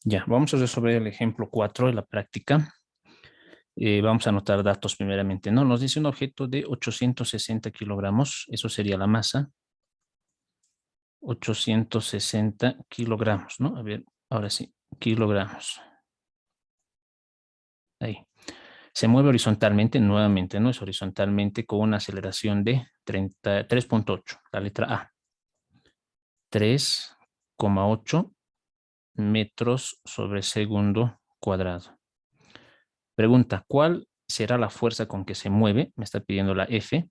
Ya, vamos a resolver el ejemplo 4 de la práctica. Vamos a anotar datos primeramente, ¿no? Nos dice un objeto de 860 kilogramos, eso sería la masa, 860 kilogramos, ¿no? A ver, ahora sí, kilogramos. Ahí. Se mueve horizontalmente, nuevamente, ¿no? Es horizontalmente con una aceleración de 3.8, la letra A. 3,8 metros sobre segundo cuadrado. Pregunta, ¿cuál será la fuerza con que se mueve? Me está pidiendo la F,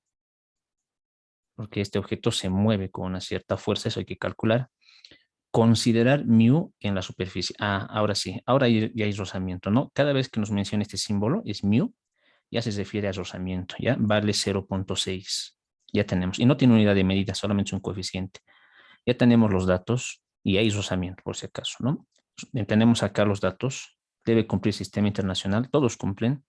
porque este objeto se mueve con una cierta fuerza, eso hay que calcular. Considerar mu en la superficie. Ah, ahora sí, ahora ya hay rozamiento, ¿no? Cada vez que nos menciona este símbolo, es mu, ya se refiere a rozamiento, ¿ya? Vale 0.6. Ya tenemos. Y no tiene unidad de medida, solamente un coeficiente. Ya tenemos los datos y hay rozamiento, por si acaso, ¿no? Tenemos acá los datos. Debe cumplir sistema internacional, todos cumplen,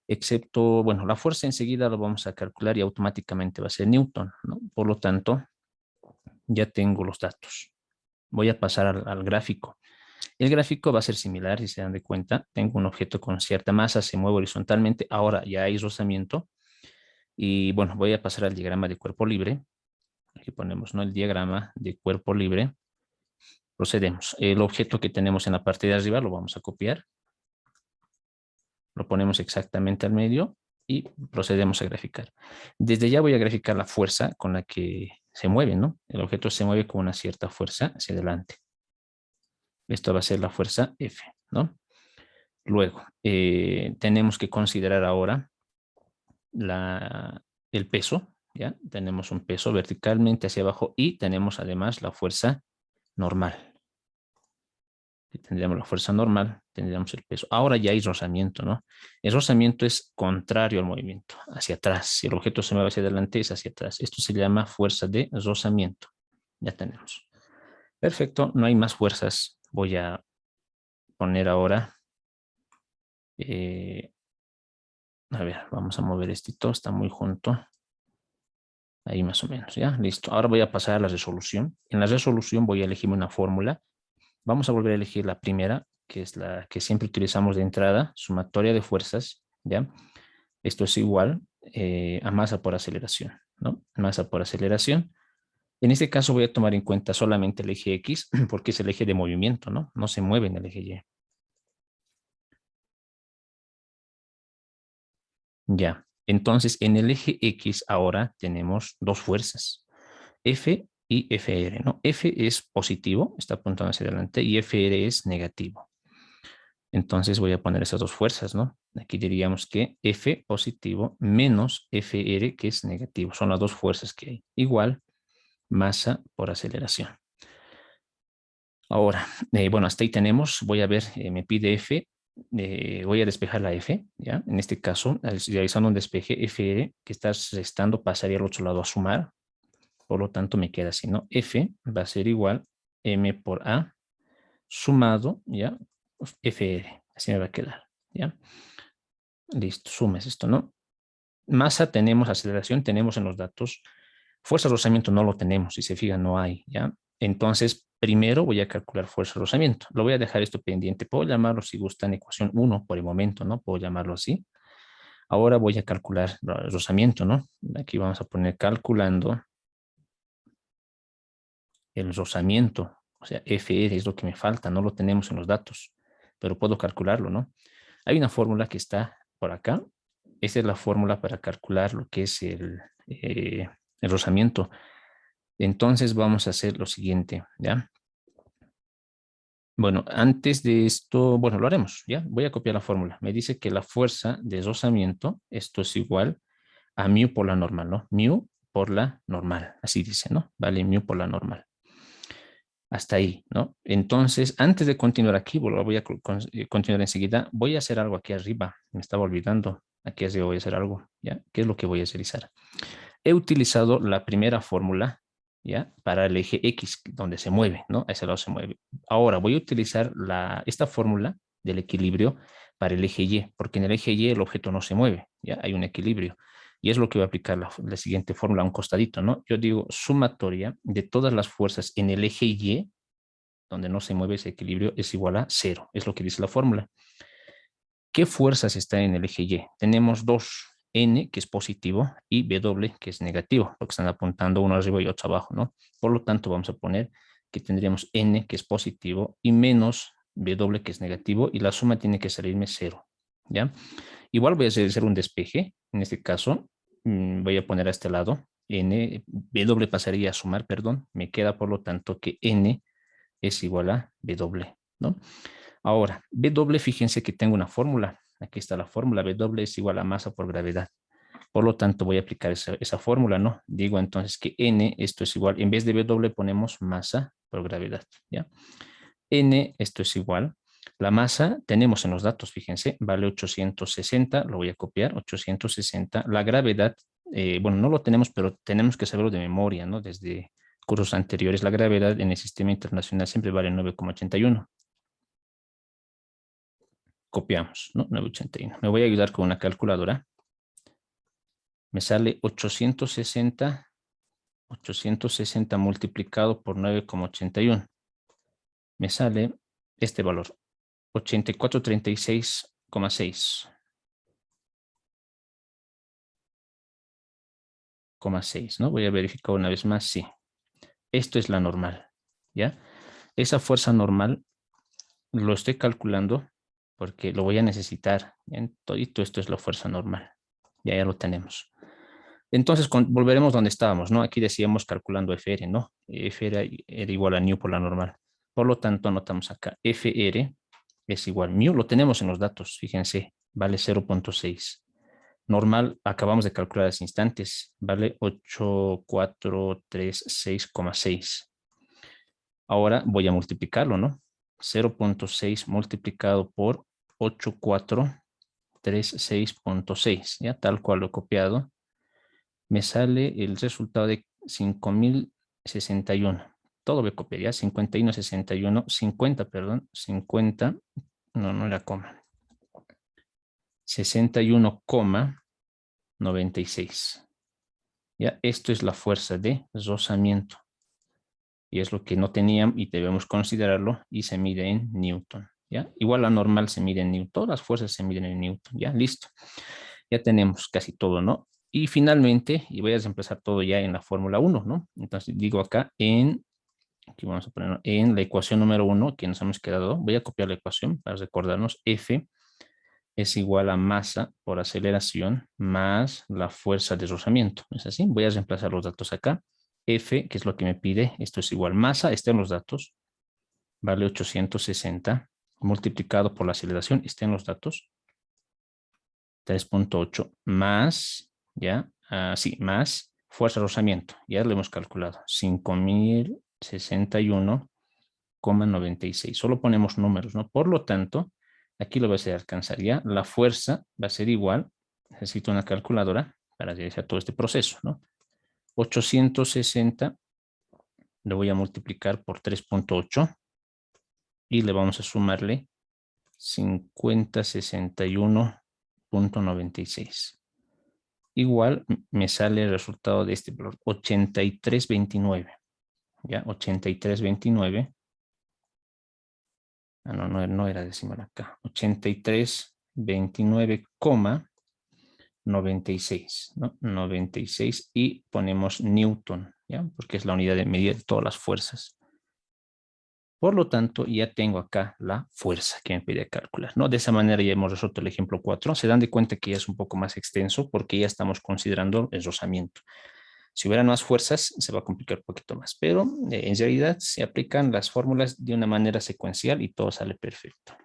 excepto, bueno, la fuerza enseguida lo vamos a calcular y automáticamente va a ser Newton, ¿no? Por lo tanto, ya tengo los datos. Voy a pasar al gráfico. El gráfico va a ser similar, si se dan de cuenta. Tengo un objeto con cierta masa, se mueve horizontalmente, ahora ya hay rozamiento. Y bueno, voy a pasar al diagrama de cuerpo libre. Aquí ponemos, ¿no? El diagrama de cuerpo libre. Procedemos. El objeto que tenemos en la parte de arriba lo vamos a copiar. Lo ponemos exactamente al medio y procedemos a graficar. Desde ya voy a graficar la fuerza con la que se mueve, ¿no? El objeto se mueve con una cierta fuerza hacia adelante. Esto va a ser la fuerza F, ¿no? Luego, tenemos que considerar ahora el peso, ¿ya? Tenemos un peso verticalmente hacia abajo y tenemos además la fuerza normal. Tendríamos la fuerza normal, tendríamos el peso. Ahora ya hay rozamiento, ¿no? El rozamiento es contrario al movimiento, hacia atrás. Si el objeto se mueve hacia adelante, es hacia atrás. Esto se llama fuerza de rozamiento. Ya tenemos. Perfecto, no hay más fuerzas. Voy a poner ahora, eh, a ver, vamos a mover esto, está muy junto. Ahí más o menos, ¿ya? Listo. Ahora voy a pasar a la resolución. En la resolución voy a elegir una fórmula. Vamos a volver a elegir la primera, que es la que siempre utilizamos de entrada, sumatoria de fuerzas, ¿ya? Esto es igual a masa por aceleración, ¿no? Masa por aceleración. En este caso voy a tomar en cuenta solamente el eje X, porque es el eje de movimiento, ¿no? No se mueve en el eje Y. Ya. Entonces, en el eje X ahora tenemos dos fuerzas, F y FR, ¿no? F es positivo, está apuntando hacia adelante, y FR es negativo. Entonces voy a poner esas dos fuerzas, ¿no? Aquí diríamos que F positivo menos FR, que es negativo. Son las dos fuerzas que hay. Igual masa por aceleración. Ahora, bueno, hasta ahí tenemos. Voy a ver, me pide F. Voy a despejar la F, ¿ya? En este caso, realizando un despeje, FR, que está restando, pasaría al otro lado a sumar. Por lo tanto, me queda así, ¿no? F va a ser igual M por A sumado, ¿ya? FR. Así me va a quedar, ¿ya? Listo, sumes esto, ¿no? Masa tenemos, aceleración tenemos en los datos. Fuerza de rozamiento no lo tenemos, si se fijan no hay, ¿ya? Entonces, primero voy a calcular fuerza de rozamiento. Lo voy a dejar esto pendiente. Puedo llamarlo, si gustan, ecuación 1 por el momento, ¿no? Puedo llamarlo así. Ahora voy a calcular el rozamiento, ¿no? Aquí vamos a poner calculando el rozamiento. O sea, FR es lo que me falta, no lo tenemos en los datos, pero puedo calcularlo, ¿no? Hay una fórmula que está por acá. Esta es la fórmula para calcular lo que es el rozamiento. Entonces vamos a hacer lo siguiente, ¿ya? Bueno, antes de esto, bueno, lo haremos, ¿ya? Voy a copiar la fórmula. Me dice que la fuerza de rozamiento, esto es igual a mu por la normal, ¿no? Mu por la normal, así dice, ¿no? Vale, mu por la normal. Hasta ahí, ¿no? Entonces, antes de continuar aquí, bueno, voy a continuar enseguida. Voy a hacer algo aquí arriba. Me estaba olvidando. Aquí arriba voy a hacer algo, ¿ya? ¿Qué es lo que voy a realizar? He utilizado la primera fórmula, ¿ya? Para el eje X, donde se mueve, ¿no? A ese lado se mueve. Ahora voy a utilizar esta fórmula del equilibrio para el eje Y, porque en el eje Y el objeto no se mueve, ¿ya? Hay un equilibrio. Y es lo que voy a aplicar la siguiente fórmula a un costadito, ¿no? Yo digo sumatoria de todas las fuerzas en el eje Y donde no se mueve ese equilibrio, es igual a 0. Es lo que dice la fórmula. ¿Qué fuerzas están en el eje Y? Tenemos dos, N, que es positivo, y W, que es negativo, porque están apuntando uno arriba y otro abajo, ¿no? Por lo tanto, vamos a poner que tendríamos N, que es positivo, y menos W, que es negativo, y la suma tiene que salirme 0, ¿ya? Igual voy a hacer un despeje. En este caso, voy a poner a este lado N, W pasaría a sumar, perdón. Me queda, por lo tanto, que N es igual a W, ¿no? Ahora, W, fíjense que tengo una fórmula. Aquí está la fórmula. W es igual a masa por gravedad. Por lo tanto, voy a aplicar esa fórmula, ¿no? Digo entonces que N, esto es igual, en vez de W ponemos masa por gravedad, ¿ya? N, esto es igual. La masa tenemos en los datos, fíjense, vale 860, lo voy a copiar, 860. La gravedad, bueno, no lo tenemos, pero tenemos que saberlo de memoria, ¿no? Desde cursos anteriores, la gravedad en el sistema internacional siempre vale 9,81. Copiamos, ¿no? 9,81. Me voy a ayudar con una calculadora. Me sale 860 multiplicado por 9,81. Me sale este valor, 8436,6. 6, ¿no? Voy a verificar una vez más, sí. Esto es la normal, ¿ya? Esa fuerza normal lo estoy calculando porque lo voy a necesitar. ¿Ya? Todo esto es la fuerza normal. Ya lo tenemos. Entonces, volveremos donde estábamos, ¿no? Aquí decíamos calculando FR, ¿no? FR era igual a nu por la normal. Por lo tanto, anotamos acá. FR es igual a mu. Lo tenemos en los datos, fíjense. Vale 0,6. Normal, acabamos de calcular hace instantes. Vale 8436,6. Ahora voy a multiplicarlo, ¿no? 0,6 multiplicado por 8436,6. Ya tal cual lo he copiado. Me sale el resultado de 5061. Todo voy a copiar, ¿ya? 5161, 50, perdón, 50, no era coma. 61,96. ¿Ya? Esto es la fuerza de rozamiento. Y es lo que no teníamos y debemos considerarlo y se mide en Newton. ¿Ya? Igual la normal se mide en Newton. Todas las fuerzas se miden en Newton. ¿Ya? Listo. Ya tenemos casi todo, ¿no? Y finalmente, y voy a reemplazar todo ya en la fórmula 1, ¿no? Entonces digo acá aquí vamos a poner en la ecuación número 1 que nos hemos quedado, voy a copiar la ecuación para recordarnos, F es igual a masa por aceleración más la fuerza de rozamiento. ¿Es así? Voy a reemplazar los datos acá. F, que es lo que me pide, esto es igual masa, está en los datos, vale 860, multiplicado por la aceleración, está en los datos, 3,8 más, ¿ya? Sí, más fuerza de rozamiento, ya lo hemos calculado, 5061,96. Solo ponemos números, ¿no? Por lo tanto, aquí lo voy a hacer alcanzar ya. La fuerza va a ser igual, necesito una calculadora para realizar todo este proceso, ¿no? 860 lo voy a multiplicar por 3,8 y le vamos a sumarle 5061,96. Igual me sale el resultado de este valor, 8329. ¿Ya? 8329. No era decimal acá. 8329,96, ¿no? 96 y ponemos Newton, ¿ya? Porque es la unidad de medida de todas las fuerzas. Por lo tanto, ya tengo acá la fuerza que me pide calcular, ¿no? De esa manera ya hemos resuelto el ejemplo 4. Se dan de cuenta que ya es un poco más extenso porque ya estamos considerando el rozamiento. Si hubieran más fuerzas, se va a complicar un poquito más, pero en realidad se aplican las fórmulas de una manera secuencial y todo sale perfecto.